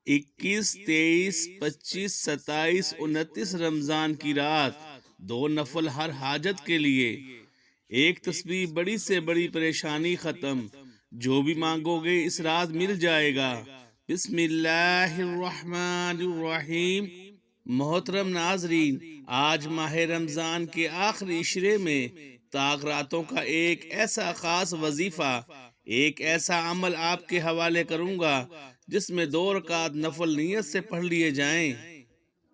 21، 23، 25، 27، 29 رمضان کی رات، 2 نفل ہر حاجت کے لیے، ایک تسبیح بڑی سے بڑی پریشانی ختم، جو بھی مانگو گے اس رات مل جائے گا۔ بسم اللہ الرحمن الرحیم۔ محترم ناظرین، آج ماہ رمضان کے آخری عشرے میں طاق راتوں کا ایک ایسا خاص وظیفہ، ایک ایسا عمل آپ کے حوالے کروں گا جس میں 2 رکعت نفل نیت سے پڑھ لیے جائیں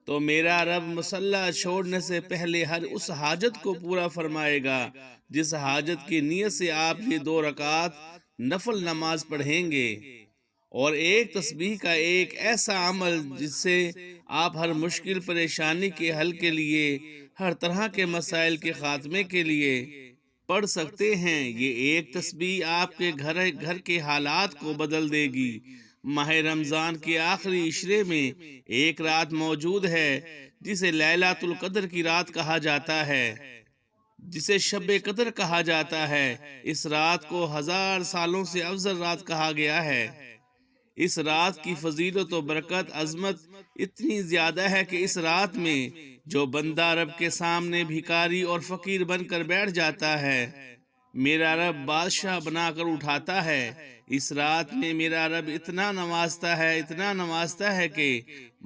تو میرا رب مصلی چھوڑنے سے پہلے ہر اس حاجت کو پورا فرمائے گا جس حاجت کی نیت سے آپ یہ 2 رکعت نفل نماز پڑھیں گے، اور ایک تسبیح کا ایک ایسا عمل جس سے آپ ہر مشکل پریشانی کے حل کے لیے، ہر طرح کے مسائل کے خاتمے کے لیے پڑھ سکتے ہیں۔ یہ ایک تسبیح آپ کے گھر کے حالات کو بدل دے گی۔ ماہ رمضان کے آخری عشرے میں ایک رات موجود ہے جسے لیلۃ القدر کی رات کہا جاتا ہے، جسے شب قدر کہا جاتا ہے۔ اس رات کو 1000 سالوں سے افضل رات کہا گیا ہے۔ اس رات کی فضیلت و برکت، عظمت اتنی زیادہ ہے کہ اس رات میں جو بندہ رب کے سامنے بھکاری اور فقیر بن کر بیٹھ جاتا ہے، میرا رب بادشاہ بنا کر اٹھاتا ہے۔ اس رات میں میرا رب اتنا نوازتا ہے کہ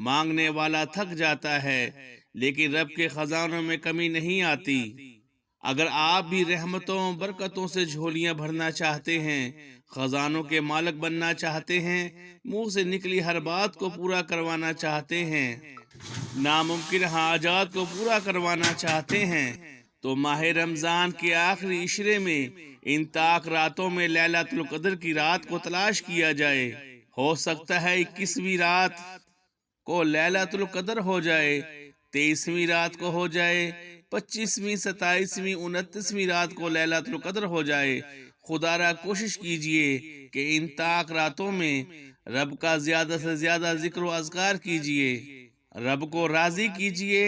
مانگنے والا تھک جاتا ہے، لیکن رب کے خزانوں میں کمی نہیں آتی۔ اگر آپ بھی رحمتوں برکتوں سے جھولیاں بھرنا چاہتے ہیں، خزانوں کے مالک بننا چاہتے ہیں، منہ سے نکلی ہر بات کو پورا کروانا چاہتے ہیں، ناممکن حاجات کو پورا کروانا چاہتے ہیں، تو ماہ رمضان کے آخری عشرے میں ان طاق راتوں میں لیلۃ القدر کی رات کو تلاش کیا جائے۔ ہو سکتا ہے 21ویں رات کو لیلۃ القدر ہو جائے، 23ویں رات کو ہو جائے، 25ویں، 27ویں، 29ویں رات کو لیلۃ القدر ہو جائے۔ خدا را کوشش کیجئے کہ ان طاق راتوں میں رب کا زیادہ سے زیادہ ذکر و اذکار کیجئے، رب کو راضی کیجئے۔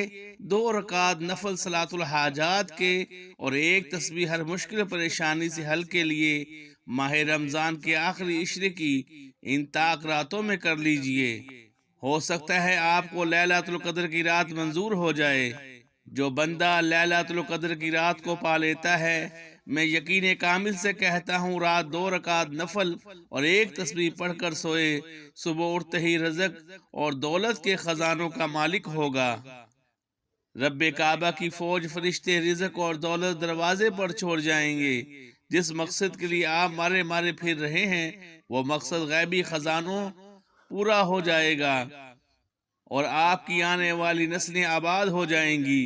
2 رکعت نفل صلاۃ الحاجات کے اور ایک تسبیح ہر مشکل پریشانی سے حل کے لیے ماہ رمضان کے آخری عشرے کی ان طاق راتوں میں کر لیجئے۔ ہو سکتا ہے آپ کو لیلۃ القدر کی رات منظور ہو جائے۔ جو بندہ لیلۃ القدر کی رات کو پا لیتا ہے، میں یقین کامل سے کہتا ہوں، رات 2 رکعت نفل اور ایک تسبیح پڑھ کر سوئے، صبح اٹھتے ہی رزق اور دولت کے خزانوں کا مالک ہوگا۔ رب کعبہ کی فوج فرشتے رزق اور دولت دروازے پر چھوڑ جائیں گے۔ جس مقصد کے لیے آپ مارے پھر رہے ہیں، وہ مقصد غیبی خزانوں پورا ہو جائے گا اور آپ کی آنے والی نسلیں آباد ہو جائیں گی۔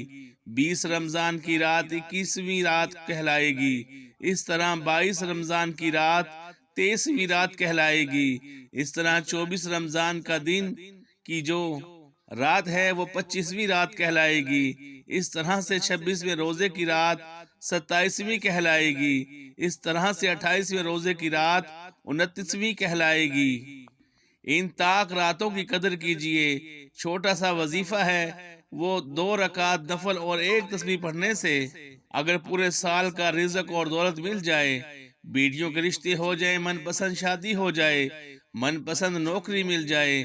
20 رمضان کی رات 21ویں رات کہلائے گی، اس طرح 22 رمضان کی رات 23ویں رات کہلائے گی، اس طرح 24 رمضان کا دن کی جو رات ہے وہ 25ویں رات کہلائے گی، اس طرح سے 26ویں روزے کی رات 27ویں کہلائے گی، اس طرح سے 28ویں روزے کی رات 29ویں کہلائے گی۔ ان طاق راتوں کی قدر کیجئے۔ چھوٹا سا وظیفہ ہے، وہ 2 رکعت نفل اور ایک تسبیح پڑھنے سے اگر پورے سال کا رزق اور دولت مل جائے، بیٹیوں کے رشتے ہو جائیں، من پسند شادی ہو جائے، من پسند نوکری مل جائے،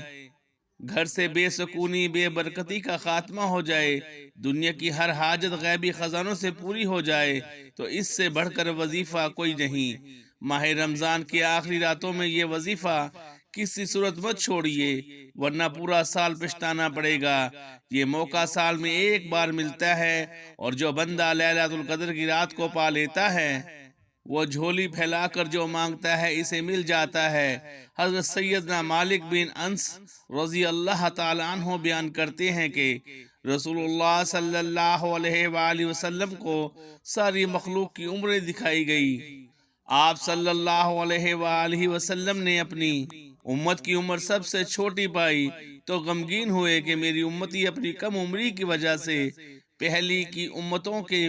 گھر سے بے سکونی بے برکتی کا خاتمہ ہو جائے، دنیا کی ہر حاجت غیبی خزانوں سے پوری ہو جائے، تو اس سے بڑھ کر وظیفہ کوئی نہیں۔ ماہ رمضان کی آخری راتوں میں یہ وظیفہ کسی صورت مت چھوڑیے، ورنہ پورا سال پچھتانا پڑے گا۔ یہ موقع سال میں ایک بار ملتا ہے، اور جو بندہ لیلۃ القدر کی رات کو پا لیتا ہے، وہ جھولی پھیلا کر جو مانگتا ہے اسے مل جاتا ہے۔ حضرت سیدنا مالک بن انس رضی اللہ تعالیٰ عنہ بیان کرتے ہیں کہ رسول اللہ صلی اللہ علیہ وآلہ وسلم کو ساری مخلوق کی عمریں دکھائی گئی۔ آپ صلی اللہ علیہ وآلہ وسلم نے اپنی امت کی عمر سب سے چھوٹی پائی تو غمگین ہوئے کہ میری امتی اپنی کم عمری کی وجہ سے پہلی کی امتوں کے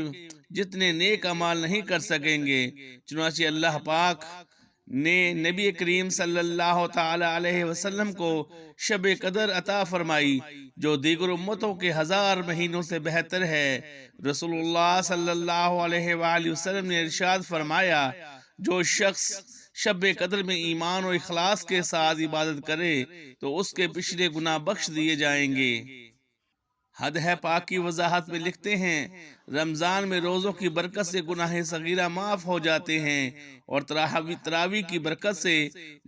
جتنے نیک اعمال نہیں کر سکیں گے۔ چنانچہ اللہ پاک نے نبی کریم صلی اللہ تعالی علیہ وسلم کو شب قدر عطا فرمائی، جو دیگر امتوں کے 1000 مہینوں سے بہتر ہے۔ رسول اللہ صلی اللہ علیہ وآلہ وسلم نے ارشاد فرمایا، جو شخص شب قدر میں ایمان اور اخلاص کے ساتھ عبادت کرے تو اس کے پچھلے گناہ بخش دیے جائیں گے۔ حد ہے پاک کی وضاحت میں لکھتے ہیں رمضان میں روزوں کی برکت سے گناہ صغیرہ معاف ہو جاتے ہیں اور تراویح کی برکت سے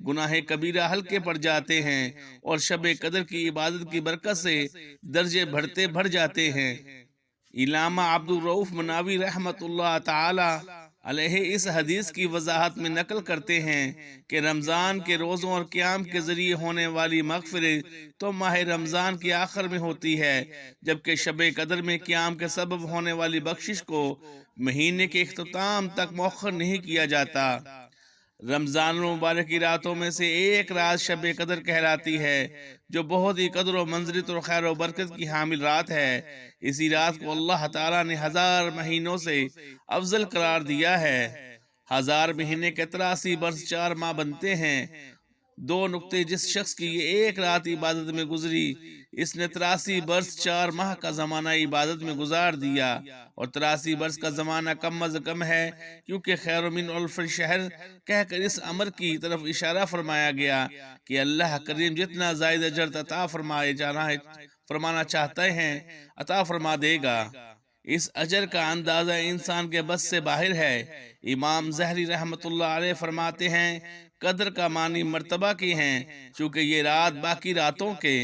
گناہ کبیرہ ہلکے پڑ جاتے ہیں اور شب قدر کی عبادت کی برکت سے درجے بڑھ جاتے ہیں۔ علامہ عبد الرؤف مناوی رحمت اللہ تعالی علیہ اس حدیث کی وضاحت میں نقل کرتے ہیں کہ رمضان کے روزوں اور قیام کے ذریعے ہونے والی مغفرت تو ماہ رمضان کے آخر میں ہوتی ہے، جبکہ شب قدر میں قیام کے سبب ہونے والی بخشش کو مہینے کے اختتام تک مؤخر نہیں کیا جاتا۔ رمضان المبارک کی راتوں میں سے ایک رات شب قدر کہلاتی ہے جو بہت ہی قدر و منزلت اور خیر و برکت کی حامل رات ہے۔ اسی رات کو اللہ تعالیٰ نے 1000 مہینوں سے افضل قرار دیا ہے۔ 1000 مہینے کے 83 برس 4 ماہ بنتے ہیں۔ 2 نقطے جس شخص کی یہ ایک رات عبادت میں گزری اس نے 83 برس 4 ماہ کا زمانہ عبادت میں گزار دیا، اور 83 برس کا زمانہ کم از کم ہے کیونکہ خیر من الف شہر کہہ کر اس امر کی طرف اشارہ فرمایا گیا کہ اللہ کریم جتنا زائد اجر عطا فرمانا چاہتے ہیں عطا فرما دے گا۔ اس اجر کا اندازہ انسان کے بس سے باہر ہے۔ امام زہری رحمت اللہ علیہ فرماتے ہیں قدر کا معنی مرتبہ کی ہیں، چونکہ یہ رات باقی راتوں کے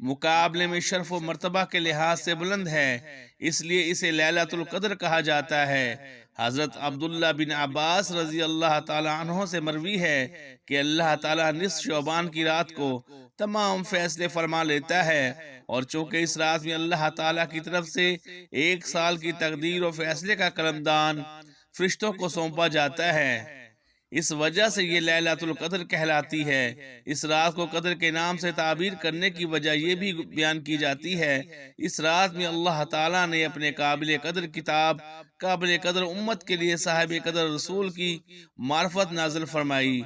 مقابلے میں شرف و مرتبہ کے لحاظ سے بلند ہے، اس لیے اسے لیلۃ القدر کہا جاتا ہے۔ حضرت عبداللہ بن عباس رضی اللہ تعالی عنہ سے مروی ہے کہ اللہ تعالیٰ نصف شعبان کی رات کو تمام فیصلے فرما لیتا ہے، اور چونکہ اس رات میں اللہ تعالیٰ کی طرف سے 1 سال کی تقدیر و فیصلے کا قلمدان فرشتوں کو سونپا جاتا ہے، اس وجہ سے یہ لیلۃ القدر کہلاتی ہے۔ اس رات کو قدر کے نام سے تعبیر کرنے کی وجہ یہ بھی بیان کی جاتی ہے اس رات میں اللہ تعالیٰ نے اپنے قابل قدر کتاب قابل قدر امت کے لیے صاحب قدر رسول کی معرفت نازل فرمائی۔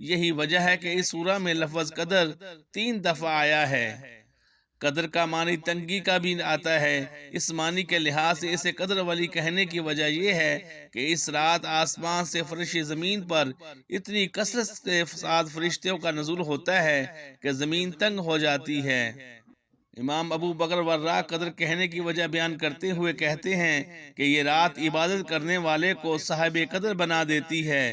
یہی وجہ ہے کہ اس سورہ میں لفظ قدر 3 دفعہ آیا ہے۔ قدر کا معنی تنگی کا بھی آتا ہے۔ اس معنی کے لحاظ سے اسے قدر والی کہنے کی وجہ یہ ہے کہ اس رات آسمان سے فرش زمین پر اتنی کثرت کے ساتھ فرشتوں کا نزول ہوتا ہے کہ زمین تنگ ہو جاتی ہے۔ امام ابو بکر ورا قدر کہنے کی وجہ بیان کرتے ہوئے کہتے ہیں کہ یہ رات عبادت کرنے والے کو صاحب قدر بنا دیتی ہے،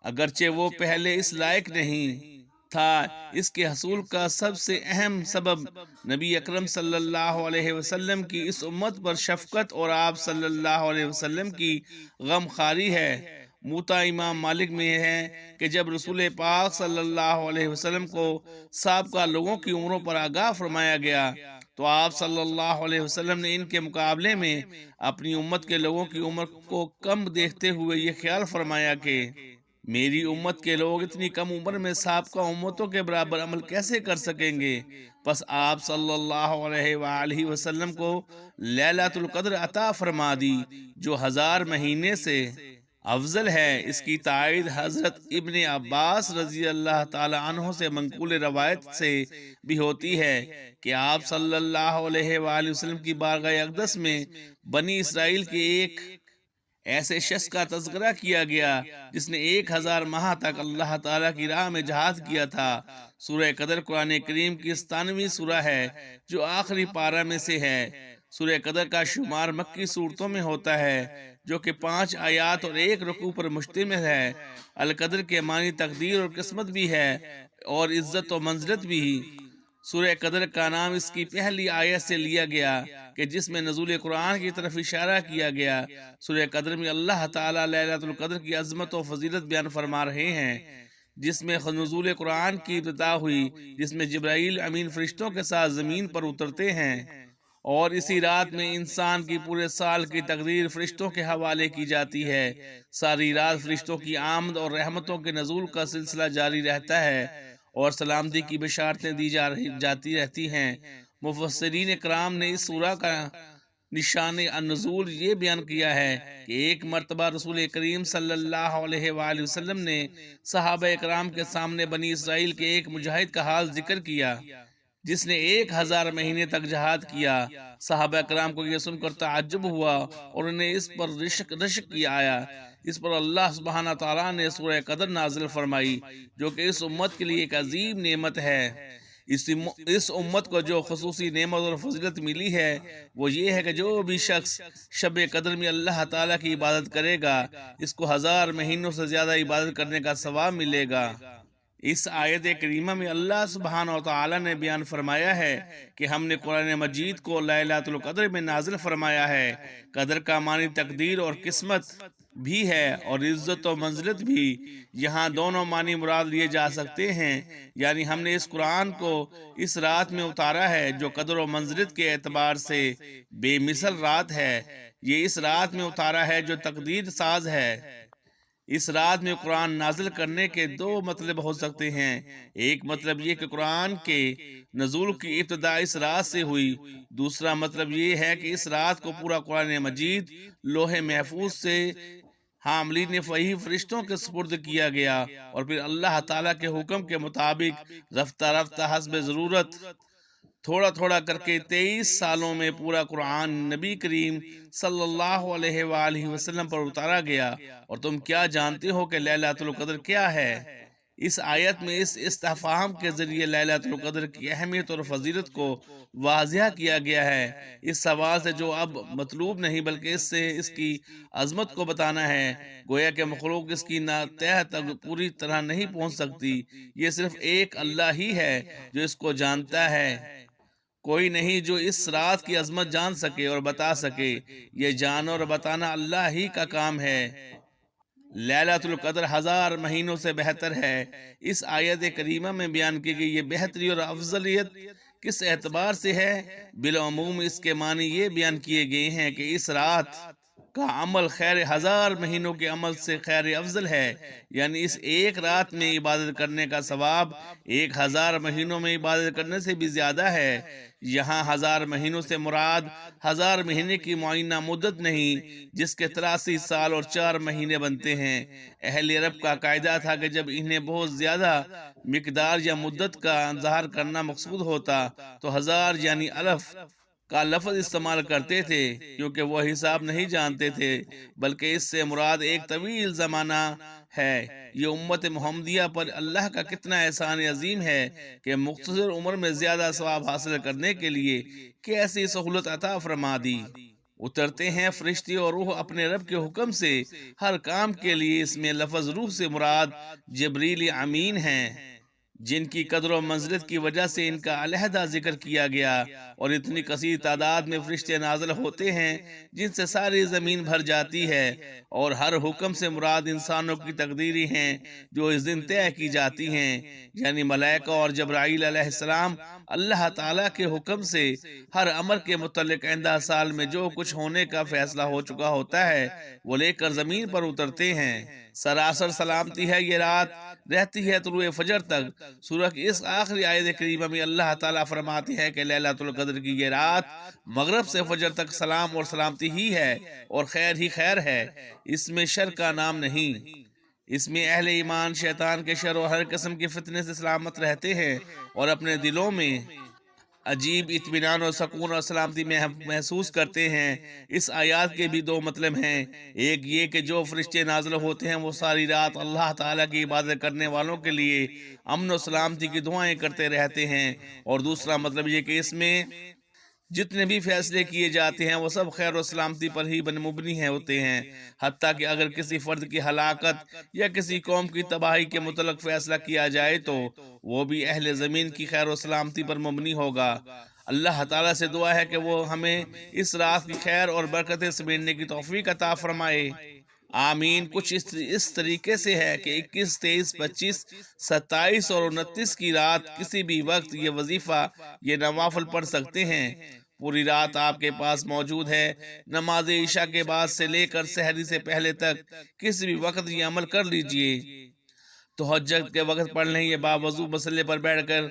اگرچہ وہ پہلے اس لائق نہیں تھا۔ اس کے حصول کا سب سے اہم سبب نبی اکرم صلی اللہ علیہ وسلم کی اس امت پر شفقت اور آپ صلی اللہ علیہ وسلم کی غم خواری ہے۔ موطا امام مالک میں ہے کہ جب رسول پاک صلی اللہ علیہ وسلم کو سابقہ لوگوں کی عمروں پر آگاہ فرمایا گیا تو آپ صلی اللہ علیہ وسلم نے ان کے مقابلے میں اپنی امت کے لوگوں کی عمر کو کم دیکھتے ہوئے یہ خیال فرمایا کہ میری امت کے لوگ اتنی کم عمر میں سابقہ امتوں کے برابر عمل کیسے کر سکیں گے؟ پس آپ صلی اللہ علیہ وآلہ وسلم کو لیلۃ القدر عطا فرما دی جو 1000 مہینے سے افضل ہے۔ اس کی تائید حضرت ابن عباس رضی اللہ تعالی عنہ سے منقول روایت سے بھی ہوتی ہے کہ آپ صلی اللہ علیہ وآلہ وسلم کی بارگاہ اقدس میں بنی اسرائیل کے ایک ایسے شخص کا تذکرہ کیا گیا جس نے 1000 ماہ تک اللہ تعالیٰ کی راہ میں جہاد کیا تھا۔ سورہ قدر قرآن کریم کی 97ویں سورہ ہے جو آخری پارہ میں سے ہے۔ سورہ قدر کا شمار مکی صورتوں میں ہوتا ہے جو کہ 5 آیات اور 1 رکوع پر مشتمل ہے۔ القدر کے معنی تقدیر اور قسمت بھی ہے اور عزت و منزلت بھی۔ سورہ قدر کا نام اس کی پہلی آیت سے لیا گیا کہ جس میں نزول قرآن کی طرف اشارہ کیا گیا۔ سورہ قدر میں اللہ تعالیٰ لیلۃ القدر کی عظمت و فضیلت بیان فرما رہے ہیں، جس میں نزول قرآن کی ابتدا ہوئی، جس میں جبرائیل امین فرشتوں کے ساتھ زمین پر اترتے ہیں، اور اسی رات میں انسان کی پورے سال کی تقدیر فرشتوں کے حوالے کی جاتی ہے۔ ساری رات فرشتوں کی آمد اور رحمتوں کے نزول کا سلسلہ جاری رہتا ہے اور سلامتی کی بشارتیں دی جاتی رہتی ہیں۔ مفسرین کرام نے اس سورہ کا نشان النزول یہ بیان کیا ہے کہ ایک مرتبہ رسول کریم صلی اللہ علیہ وآلہ وسلم نے صحابہ کرام کے سامنے بنی اسرائیل کے ایک مجاہد کا حال ذکر کیا جس نے 1000 مہینے تک جہاد کیا۔ صحابہ کرام کو یہ سن کر تعجب ہوا اور انہیں اس پر رشک کیا آیا۔ اس پر اللہ سبحانہ تعالیٰ نے سورہ قدر نازل فرمائی، جو کہ اس امت کے لیے ایک عظیم نعمت ہے۔ اس امت کو جو خصوصی نعمت اور فضیلت ملی ہے وہ یہ ہے کہ جو بھی شخص شب قدر میں اللہ تعالیٰ کی عبادت کرے گا، اس کو 1000 مہینوں سے زیادہ عبادت کرنے کا ثواب ملے گا۔ اس آیت کریمہ میں اللہ سبحانہ و تعالیٰ نے بیان فرمایا ہے کہ ہم نے قرآن مجید کو لیلۃ القدر میں نازل فرمایا ہے۔ قدر کا معنی تقدیر اور قسمت بھی ہے اور عزت و منزلت بھی۔ یہاں دونوں معنی مراد لیے جا سکتے ہیں، یعنی ہم نے اس قرآن کو اس رات میں اتارا ہے جو قدر و منزلت کے اعتبار سے بے مثل رات ہے۔ یہ اس رات میں اتارا ہے جو تقدیر ساز ہے۔ اس رات میں قرآن نازل کرنے کے دو مطلب ہو سکتے ہیں۔ ایک مطلب یہ کہ قرآن کے نزول کی ابتدا اس رات سے ہوئی۔ دوسرا مطلب یہ ہے کہ اس رات کو پورا قرآن مجید لوح محفوظ سے حاملین وحی فرشتوں کے سپرد کیا گیا اور پھر اللہ تعالیٰ کے حکم کے مطابق رفتہ رفتہ حسب ضرورت تھوڑا تھوڑا کر کے 23 سالوں میں پورا قرآن نبی کریم صلی اللہ علیہ وآلہ وسلم پر اتارا گیا۔ اور تم کیا جانتے ہو کہ لیلۃ القدر کیا ہے؟ اس آیت میں اس استفہام کے ذریعے لیلۃ القدر کی اہمیت اور فضیلت کو واضح کیا گیا ہے۔ اس سوال سے جو اب مطلوب نہیں بلکہ اس سے اس کی عظمت کو بتانا ہے۔ گویا کہ مخلوق اس کی تہ تک پوری طرح نہیں پہنچ سکتی۔ یہ صرف ایک اللہ ہی ہے جو اس کو جانتا ہے۔ کوئی نہیں جو اس رات کی عظمت جان سکے اور بتا سکے۔ یہ جاننا اور بتانا اللہ ہی کا کام ہے۔ لیلۃ القدر 1000 مہینوں سے بہتر ہے۔ اس آیت کریمہ میں بیان کی گئی یہ بہتری اور افضلیت کس اعتبار سے ہے؟ بالعموم اس کے معنی یہ بیان کیے گئے ہیں کہ اس رات کا عمل خیر 1000 مہینوں کے عمل سے خیر افضل ہے، یعنی اس ایک رات میں عبادت کرنے کا ثواب 1000 مہینوں میں عبادت کرنے سے بھی زیادہ ہے۔ یہاں 1000 مہینوں سے مراد 1000 مہینے کی معینہ مدت نہیں جس کے 83 سال اور 4 مہینے بنتے ہیں۔ اہل عرب کا قاعدہ تھا کہ جب انہیں بہت زیادہ مقدار یا مدت کا اظہار کرنا مقصود ہوتا تو 1000 یعنی الف کا لفظ استعمال کرتے تھے، کیونکہ وہ حساب نہیں جانتے تھے، بلکہ اس سے مراد ایک طویل زمانہ ہے۔ یہ امت محمدیہ پر اللہ کا کتنا احسان عظیم ہے کہ مختصر عمر میں زیادہ ثواب حاصل کرنے کے لیے کیسی سہولت عطا فرما دی۔ اترتے ہیں فرشتے اور روح اپنے رب کے حکم سے ہر کام کے لیے۔ اس میں لفظ روح سے مراد جبریل امین ہیں، جن کی قدر و منزلت کی وجہ سے ان کا علیحدہ ذکر کیا گیا، اور اتنی کثیر تعداد میں فرشتے نازل ہوتے ہیں جن سے ساری زمین بھر جاتی ہے۔ اور ہر حکم سے مراد انسانوں کی تقدیری ہیں جو اس دن طے کی جاتی ہیں، یعنی ملائکہ اور جبرائیل علیہ السلام اللہ تعالیٰ کے حکم سے ہر امر کے متعلق آئندہ سال میں جو کچھ ہونے کا فیصلہ ہو چکا ہوتا ہے وہ لے کر زمین پر اترتے ہیں۔ سراسر سلامتی ہے یہ رات، رہتی ہے طلوع فجر تک۔ سورہ کی اس آخری آیت کریمہ میں اللہ تعالیٰ فرماتے ہیں کہ لیلۃ القدر کی یہ رات مغرب سے فجر تک سلام اور سلامتی ہی ہے اور خیر ہی خیر ہے، اس میں شر کا نام نہیں۔ اس میں اہل ایمان شیطان کے شر اور ہر قسم کے فتنے سے سلامت رہتے ہیں اور اپنے دلوں میں عجیب اطمینان اور سکون اور سلامتی میں محسوس کرتے ہیں۔ اس آیات کے بھی دو مطلب ہیں۔ ایک یہ کہ جو فرشتے نازل ہوتے ہیں وہ ساری رات اللہ تعالیٰ کی عبادت کرنے والوں کے لیے امن و سلامتی کی دعائیں کرتے رہتے ہیں، اور دوسرا مطلب یہ کہ اس میں جتنے بھی فیصلے کیے جاتے ہیں وہ سب خیر و سلامتی پر ہی مبنی ہوتے ہیں، حتیٰ کہ اگر کسی فرد کی ہلاکت یا کسی قوم کی تباہی کے متعلق فیصلہ کیا جائے تو وہ بھی اہل زمین کی خیر و سلامتی پر مبنی ہوگا۔ اللہ تعالیٰ سے دعا ہے کہ وہ ہمیں اس رات کی خیر اور برکتیں سمیٹنے کی توفیق عطا فرمائے، آمین۔ کچھ اس طریقے سے ہے کہ 21، 23، 25، 27 اور 29 کی رات کسی بھی وقت یہ وظیفہ، یہ نوافل پڑھ سکتے ہیں۔ پوری رات آپ کے پاس موجود ہے۔ نماز عشاء کے بعد سے لے کر سحری سے پہلے تک کسی بھی وقت یہ عمل کر لیجئے۔ تہجد کے وقت پڑھ لیں یا باوضو مسئلے پر بیٹھ کر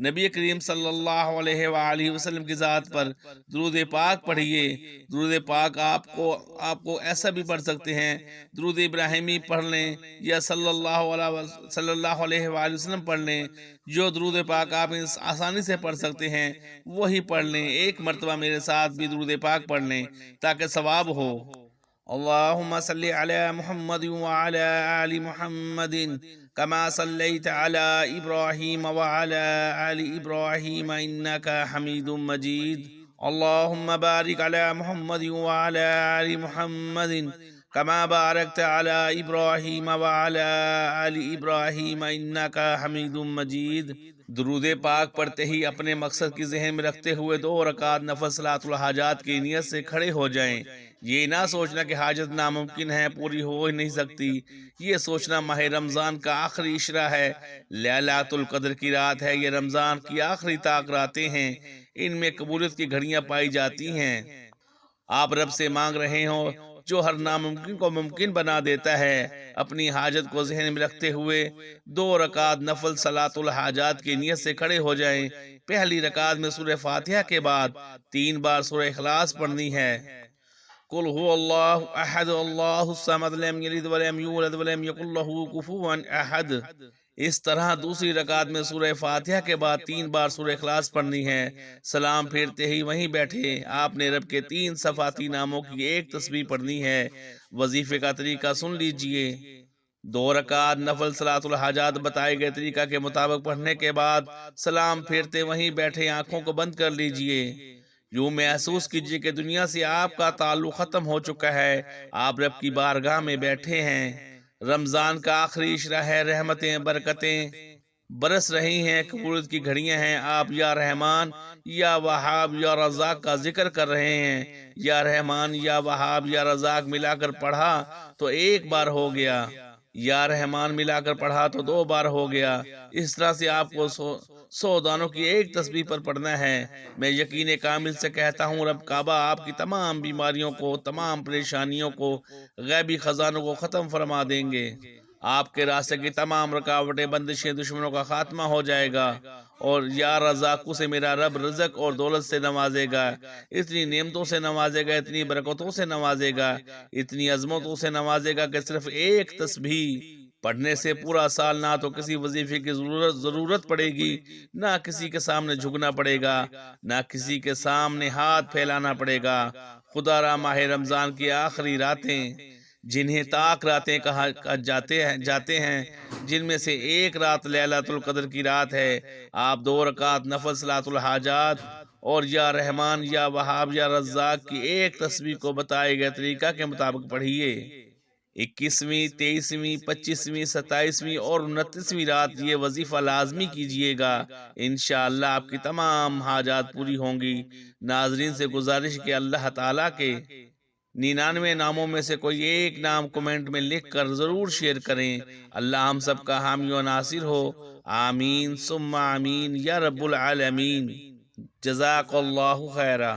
نبی کریم صلی اللہ علیہ وآلہ وسلم کی ذات پر درود پاک پڑھیے۔ درود پاک آپ کو ایسا بھی پڑھ سکتے ہیں، درود ابراہیمی پڑھ لیں یا صلی اللہ علیہ وآلہ وسلم پڑھ لیں۔ جو درود پاک آپ آسانی سے پڑھ سکتے ہیں وہی پڑھ لیں۔ ایک مرتبہ میرے ساتھ بھی درود پاک پڑھ لیں تاکہ ثواب ہو۔ اللہم صلی علی محمد وعلی آل محمد كما صليت على إبراهيم وعلى آل إبراهيم إنك حميد مجيد اللهم بارك على محمد وعلى آل محمد كما باركت على إبراهيم وعلى آل إبراهيم إنك حميد مجيد۔ درود پاک پڑھتے ہی اپنے مقصد کی ذہن میں رکھتے ہوئے 2 رکعت نفل صلاۃ الحاجات کی نیت سے کھڑے ہو جائیں۔ یہ نہ سوچنا کہ حاجت ناممکن ہے، پوری ہو ہی نہیں سکتی۔ یہ سوچنا ماہ رمضان کا آخری عشرہ ہے، لیلۃ القدر کی رات ہے، یہ رمضان کی آخری طاق راتیں ہیں، ان میں قبولیت کی گھڑیاں پائی جاتی ہیں۔ آپ رب سے مانگ رہے ہوں جو ہر ناممکن کو ممکن بنا دیتا ہے۔ اپنی حاجت کو ذہن میں رکھتے ہوئے 2 رکعت نفل صلاۃ الحاجات کی نیت سے کھڑے ہو جائیں۔ پہلی رکعت میں سورہ فاتحہ کے بعد 3 بار سورہ اخلاص پڑھنی ہے۔ قل هو اللہ احد اللہ الصمد لم یلد ولم یولد ولم یکن لہ کفوا احد۔ اس طرح دوسری رکعت میں سورہ فاتحہ کے بعد 3 بار سورہ اخلاص پڑھنی ہے۔ سلام پھیرتے ہی وہیں بیٹھے آپ نے رب کے 3 صفاتی ناموں کی ایک تسبیح پڑھنی ہے۔ وظیفے کا طریقہ سن لیجئے۔ 2 رکعت نفل صلاۃ الحاجات بتائے گئے طریقہ کے مطابق پڑھنے کے بعد سلام پھیرتے وہیں بیٹھے آنکھوں کو بند کر لیجئے۔ یوں محسوس کیجئے کہ دنیا سے آپ کا تعلق ختم ہو چکا ہے، آپ رب کی بارگاہ میں بیٹھے ہیں۔ رمضان کا آخری عشرہ ہے، رحمتیں برکتیں برس رہی ہیں، قبولیت کی گھڑیاں ہیں۔ آپ یا رحمان یا وہاب یا رزاق کا ذکر کر رہے ہیں۔ یا رحمان یا وہاب یا رزاق ملا کر پڑھا تو 1 بار ہو گیا، یا رحمان ملا کر پڑھا تو 2 بار ہو گیا۔ اس طرح سے آپ کو 100 دانوں کی ایک تسبیح پر پڑھنا ہے۔ میں یقین کامل سے کہتا ہوں رب کعبہ آپ کی تمام بیماریوں کو، تمام پریشانیوں کو، غیبی خزانوں کو ختم فرما دیں گے۔ آپ کے راستے کی تمام رکاوٹیں، بندشیں، دشمنوں کا خاتمہ ہو جائے گا، اور یا رزاقوں سے میرا رب رزق اور دولت سے نوازے گا، اتنی نعمتوں سے نوازے گا، اتنی برکتوں سے نوازے گا، اتنی عظمتوں سے نوازے گا کہ صرف ایک تسبیح پڑھنے سے پورا سال نہ تو کسی وظیفے کی ضرورت پڑے گی، نہ کسی کے سامنے جھکنا پڑے گا، نہ کسی کے سامنے ہاتھ پھیلانا پڑے گا۔ خدا را ماہ رمضان کی آخری راتیں جنہیں طاق راتیں کہا جاتے ہیں، جن میں سے ایک رات لیلۃ القدر کی رات ہے، آپ 2 رکعت نفل صلاۃ الحاجات اور یا رحمان یا وہاب یا رزاق کی ایک تسبیح کو بتائے گئے طریقہ کے مطابق پڑھیے۔ 21ویں، 23ویں، 25ویں، 27ویں اور 29ویں رات یہ وظیفہ لازمی کیجئے گا، انشاءاللہ آپ کی تمام حاجات پوری ہوں گی۔ ناظرین سے گزارش کہ اللہ تعالیٰ کے 99 ناموں میں سے کوئی ایک نام کمنٹ میں لکھ کر ضرور شیئر کریں۔ اللہ ہم سب کا حامی و ناصر ہو، آمین ثم آمین یا رب العالمین۔ جزاک اللہ خیرہ۔